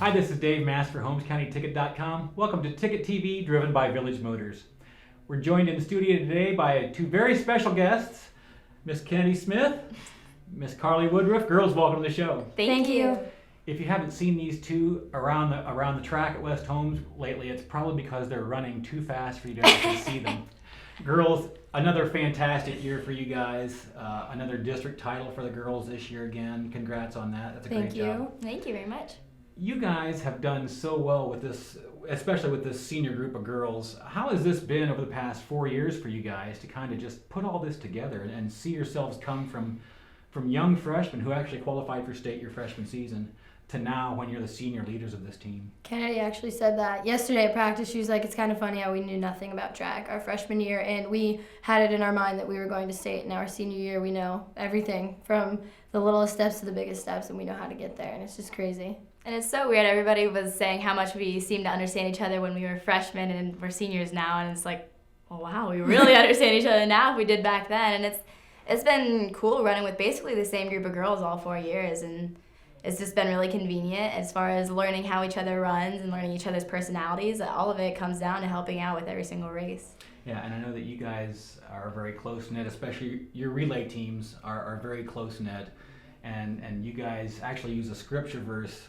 Hi, this is Dave Mass for HolmesCountyTicket.com. Welcome to Ticket TV, driven by Village Motors. We're joined in the studio today by two very special guests, Miss Kennedy Smith, Miss Carly Woodruff. Girls, welcome to the show. Thank you. If you haven't seen these two around the track at West Holmes lately, it's probably because they're running too fast for you to actually see them. Girls, another fantastic year for you guys. Another district title for the girls this year again. Congrats on that. That's a great job. Thank you very much. You guys have done so well with this, especially with this senior group of girls. How has this been over the past 4 years for you guys to kind of just put all this together and see yourselves come from young freshmen who actually qualified for state your freshman season to now when you're the senior leaders of this team? Kennedy actually said that yesterday at practice. She was like, it's kind of funny how we knew nothing about track our freshman year, and we had it in our mind that we were going to state. And our senior year, we know everything from the littlest steps to the biggest steps, and we know how to get there, and it's just crazy. And it's so weird. Everybody was saying how much we seemed to understand each other when we were freshmen, and we're seniors now, and it's like, oh wow, we really understand each other now if we did back then. And it's been cool running with basically the same group of girls all 4 years, and it's just been really convenient as far as learning how each other runs and learning each other's personalities. All of it comes down to helping out with every single race. Yeah, and I know that you guys are very close-knit, especially your relay teams are very close-knit, and you guys actually use a scripture verse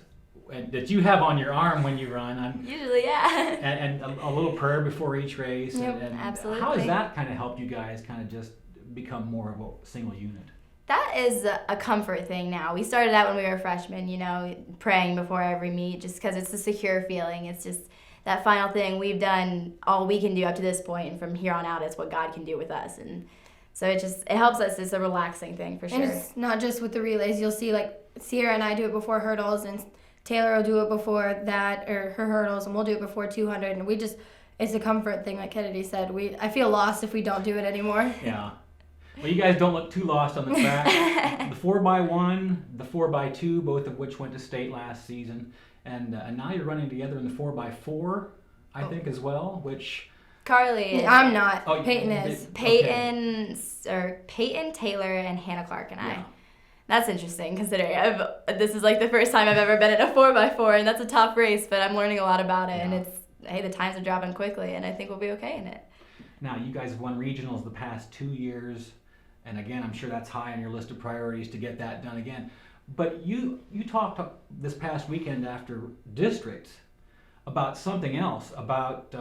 that you have on your arm when you run. Usually, yeah. And a little prayer before each race. Yep, and absolutely. How has that kind of helped you guys kind of just become more of a single unit? That is a comfort thing now. We started out when we were freshmen, praying before every meet just because it's a secure feeling. It's just that final thing. We've done all we can do up to this point, and from here on out, it's what God can do with us. And so it helps us. It's a relaxing thing for sure. And it's not just with the relays. You'll see, like, Sierra and I do it before hurdles, and Taylor will do it before that, or her hurdles, and we'll do it before 200. And it's a comfort thing, like Kennedy said. I feel lost if we don't do it anymore. Yeah. Well, you guys don't look too lost on the track. The 4x1, the 4x2, both of which went to state last season. And now you're running together in the 4x4, I think, as well, which... Carly is. I'm not. Oh, Peyton is. Peyton, Taylor, and Hannah Clark and I. Yeah. That's interesting considering this is like the first time I've ever been in a 4x4, and that's a tough race, but I'm learning a lot about it, and the times are dropping quickly, and I think we'll be okay in it. Now, you guys have won regionals the past 2 years, and again, I'm sure that's high on your list of priorities to get that done again. But you talked this past weekend after districts about something else, about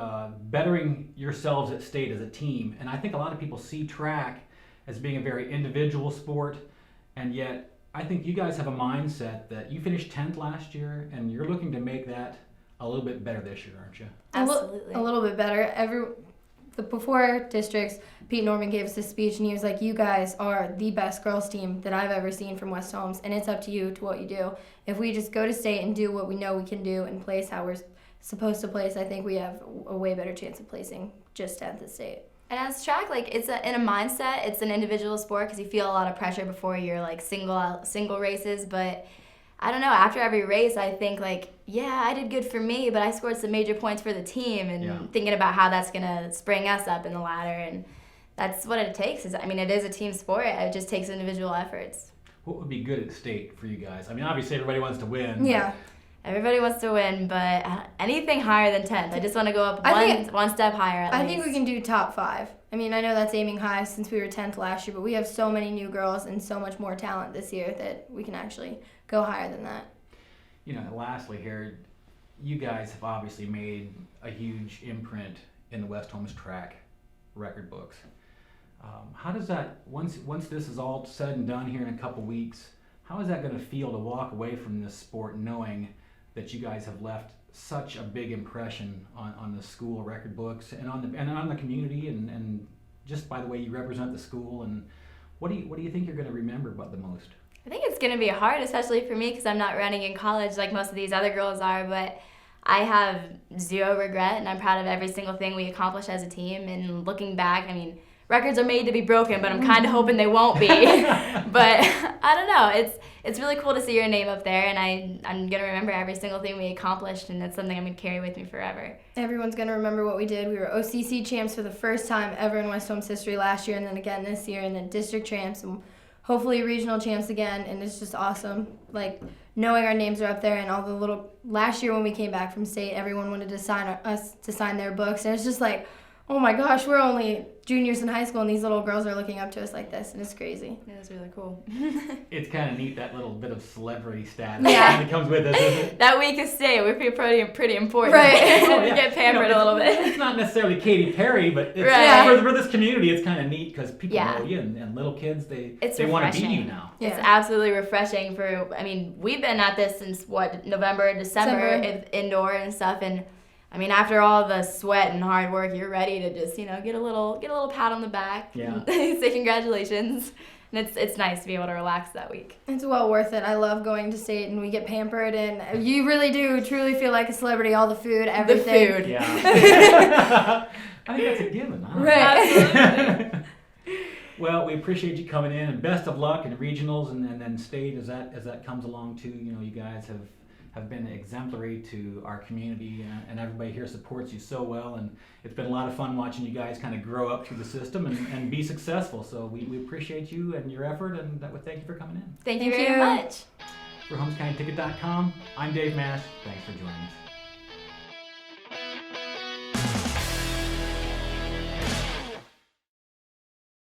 bettering yourselves at state as a team, and I think a lot of people see track as being a very individual sport. And yet, I think you guys have a mindset that you finished 10th last year, and you're looking to make that a little bit better this year, aren't you? Absolutely. A little bit better. Before districts, Pete Norman gave us this speech, and he was like, you guys are the best girls team that I've ever seen from West Holmes, and it's up to you to what you do. If we just go to state and do what we know we can do and place how we're supposed to place, I think we have a way better chance of placing just 10th at state. And as track, it's in a mindset. It's an individual sport because you feel a lot of pressure before your single races. But I don't know. After every race, I think I did good for me, but I scored some major points for the team, and thinking about how that's gonna spring us up in the ladder, and that's what it takes. It is a team sport. It just takes individual efforts. What would be good at state for you guys? Obviously everybody wants to win. Yeah. Everybody wants to win, but anything higher than 10th. I just want to go up one step higher at least. I think we can do top 5. I know that's aiming high since we were 10th last year, but we have so many new girls and so much more talent this year that we can actually go higher than that. Lastly here, you guys have obviously made a huge imprint in the West Holmes track record books. How does that, once this is all said and done here in a couple weeks, how is that going to feel to walk away from this sport knowing that you guys have left such a big impression on the school record books and on the community and just by the way you represent the school? And what do you think you're going to remember about the most? I think it's going to be hard, especially for me because I'm not running in college like most of these other girls are, but I have zero regret, and I'm proud of every single thing we accomplished as a team. And looking back, records are made to be broken, but I'm kind of hoping they won't be. But I don't know. It's really cool to see your name up there, and I'm going to remember every single thing we accomplished, and it's something I'm going to carry with me forever. Everyone's going to remember what we did. We were OCC champs for the first time ever in West Holmes history last year, and then again this year, and then district champs. And hopefully regional champs again, and it's just awesome. Like, knowing our names are up there and all the little, last year when we came back from state, everyone wanted to sign their books, and it's just like, oh my gosh, we're only juniors in high school and these little girls are looking up to us like this, and it's crazy. It was really cool. It's kind of neat, that little bit of celebrity status Yeah. that comes with it, isn't it? That week of state, we feel pretty important. Right. Oh, We yeah. get pampered a little bit. It's not necessarily Katy Perry, but it's, Right. for this community, it's kind of neat because people Yeah. know you, and little kids, It's they want to be refreshing. you now. Yeah. It's absolutely refreshing we've been at this since November, December, indoor and stuff, and I mean, after all the sweat and hard work, you're ready to just, get a little pat on the back. Yeah. Say congratulations. And it's nice to be able to relax that week. It's well worth it. I love going to state, and we get pampered, and you really do truly feel like a celebrity. All the food, everything. The food. Yeah. I think that's a given, huh? Right. Absolutely. Well, we appreciate you coming in, and best of luck in regionals and then state as that comes along too. You guys have been exemplary to our community, and everybody here supports you so well, and it's been a lot of fun watching you guys kind of grow up through the system and be successful. So we appreciate you and your effort, and thank you for coming in. Thank you Thank very you. much. For HolmesCountyTicket.com, I'm Dave Mash. Thanks for joining us.